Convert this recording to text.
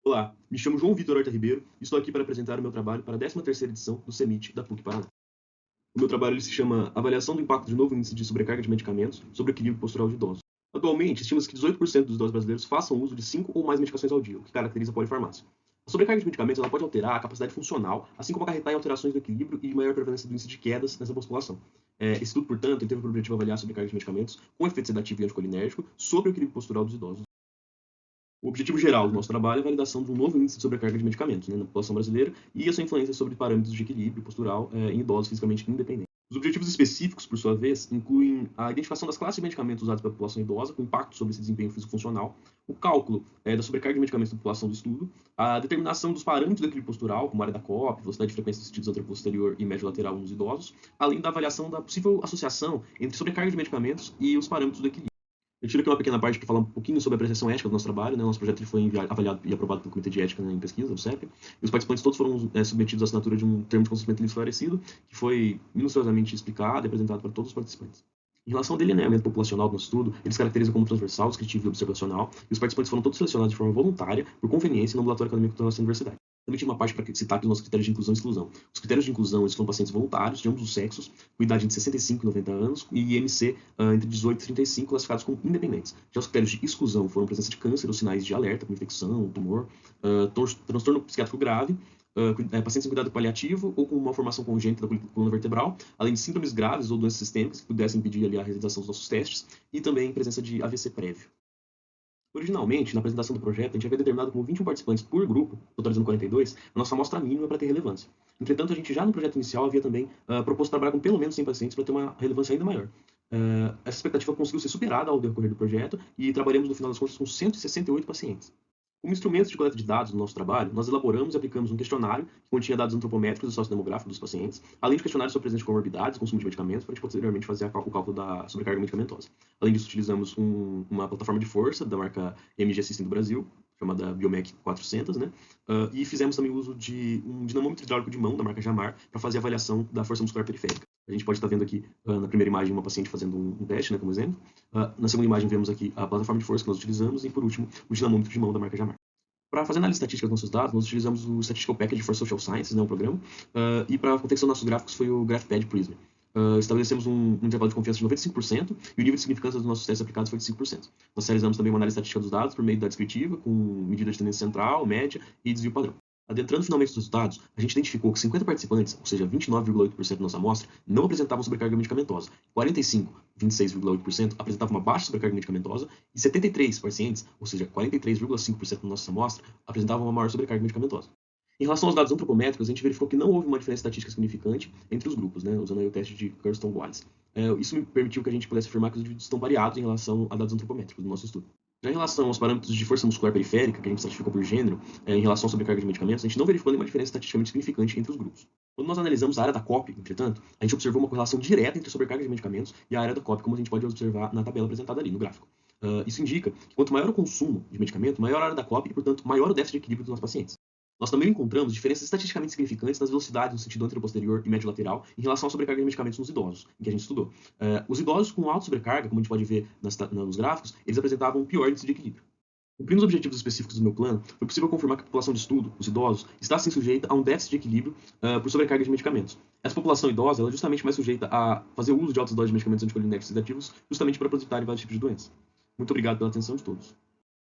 Olá, me chamo João Vitor Horta Ribeiro e estou aqui para apresentar o meu trabalho para a 13ª edição do CEMIT da PUC Paraná. O meu trabalho se chama Avaliação do Impacto de Novo Índice de Sobrecarga de Medicamentos sobre o Equilíbrio Postural de Idosos. Atualmente, estima-se que 18% dos idosos brasileiros façam uso de 5 ou mais medicações ao dia, o que caracteriza a polifarmácia. A sobrecarga de medicamentos ela pode alterar a capacidade funcional, assim como acarretar em alterações do equilíbrio e maior prevalência do índice de quedas nessa população. Esse estudo, portanto, teve por objetivo avaliar a sobrecarga de medicamentos com efeito sedativo e anticolinérgico sobre o equilíbrio postural dos idosos. O objetivo geral do nosso trabalho é a validação de um novo índice de sobrecarga de medicamentos na população brasileira e a sua influência sobre parâmetros de equilíbrio postural em idosos fisicamente independentes. Os objetivos específicos, por sua vez, incluem a identificação das classes de medicamentos usados pela população idosa, com impacto sobre esse desempenho físico-funcional, o cálculo da sobrecarga de medicamentos da população do estudo, a determinação dos parâmetros do equilíbrio postural, como a área da COP, velocidade de frequência dos sentidos anteroposterior e médio-lateral nos idosos, além da avaliação da possível associação entre sobrecarga de medicamentos e os parâmetros do equilíbrio. Eu tiro aqui uma pequena parte para falar um pouquinho sobre a apreciação ética do nosso trabalho. Nosso projeto foi avaliado e aprovado pelo Comitê de Ética em Pesquisa, o CEP, e os participantes todos foram submetidos à assinatura de um termo de consentimento livre esclarecido, que foi minuciosamente explicado e apresentado para todos os participantes. Em relação ao delineamento populacional do nosso estudo, ele se caracteriza como transversal, descritivo e observacional, e os participantes foram todos selecionados de forma voluntária, por conveniência, no ambulatório acadêmico da nossa universidade. Também tinha uma parte para citar aqui os nossos critérios de inclusão e exclusão. Os critérios de inclusão eles foram pacientes voluntários, de ambos os sexos, com idade entre 65 e 90 anos, e IMC entre 18 e 35, classificados como independentes. Já os critérios de exclusão foram presença de câncer ou sinais de alerta, como infecção, tumor, transtorno psiquiátrico grave, pacientes em cuidado paliativo ou com uma formação congênita da coluna vertebral, além de síndromes graves ou doenças sistêmicas que pudessem impedir ali a realização dos nossos testes, e também presença de AVC prévio. Originalmente, na apresentação do projeto, a gente havia determinado como 21 participantes por grupo, totalizando 42, a nossa amostra mínima para ter relevância. Entretanto, a gente já no projeto inicial havia também proposto trabalhar com pelo menos 100 pacientes para ter uma relevância ainda maior. Essa expectativa conseguiu ser superada ao decorrer do projeto e trabalhamos no final das contas com 168 pacientes. Como instrumento de coleta de dados do nosso trabalho, nós elaboramos e aplicamos um questionário que continha dados antropométricos e sociodemográficos dos pacientes, além de questionários sobre a presença de comorbidades e consumo de medicamentos, para a gente posteriormente fazer o cálculo da sobrecarga medicamentosa. Além disso, utilizamos uma plataforma de força da marca MG System do Brasil, chamada Biomec 400, né? E fizemos também uso de um dinamômetro hidráulico de mão da marca Jamar para fazer a avaliação da força muscular periférica. A gente pode estar vendo aqui na primeira imagem uma paciente fazendo um teste, né, como exemplo. Na segunda imagem vemos aqui a plataforma de força que nós utilizamos e, por último, o dinamômetro de mão da marca Jamar. Para fazer análise estatística dos nossos dados, nós utilizamos o Statistical Package for Social Sciences, né, um programa, e para a confecção dos nossos gráficos foi o GraphPad Prism. Estabelecemos um intervalo de confiança de 95% e o nível de significância dos nossos testes aplicados foi de 5%. Nós realizamos também uma análise estatística dos dados por meio da descritiva, com medida de tendência central, média e desvio padrão. Adentrando finalmente os resultados, a gente identificou que 50 participantes, ou seja, 29,8% da nossa amostra, não apresentavam sobrecarga medicamentosa. 45, 26,8%, apresentavam uma baixa sobrecarga medicamentosa e 73 pacientes, ou seja, 43,5% da nossa amostra, apresentavam uma maior sobrecarga medicamentosa. Em relação aos dados antropométricos, a gente verificou que não houve uma diferença estatística significante entre os grupos, né, usando aí o teste de Thurston-Wallis. Isso me permitiu que a gente pudesse afirmar que os indivíduos estão variados em relação a dados antropométricos do nosso estudo. Já em relação aos parâmetros de força muscular periférica, que a gente estratificou por gênero, em relação à sobrecarga de medicamentos, a gente não verificou nenhuma diferença estatisticamente significante entre os grupos. Quando nós analisamos a área da COP, entretanto, a gente observou uma correlação direta entre a sobrecarga de medicamentos e a área da COP, como a gente pode observar na tabela apresentada ali no gráfico. Isso indica que quanto maior o consumo de medicamento, maior a área da COP e, portanto, maior o déficit de equilíbrio dos nossos pacientes. Nós também encontramos diferenças estatisticamente significantes nas velocidades no sentido anteroposterior e médio-lateral em relação à sobrecarga de medicamentos nos idosos, em que a gente estudou. Os idosos com alta sobrecarga, como a gente pode ver nos gráficos, eles apresentavam um pior índice de equilíbrio. Cumprindo os objetivos específicos do meu plano, foi possível confirmar que a população de estudo, os idosos, está assim sujeita a um déficit de equilíbrio por sobrecarga de medicamentos. Essa população idosa ela é justamente mais sujeita a fazer uso de altas doses de medicamentos anticolinérgicos sedativos, justamente para apresentar vários tipos de doenças. Muito obrigado pela atenção de todos.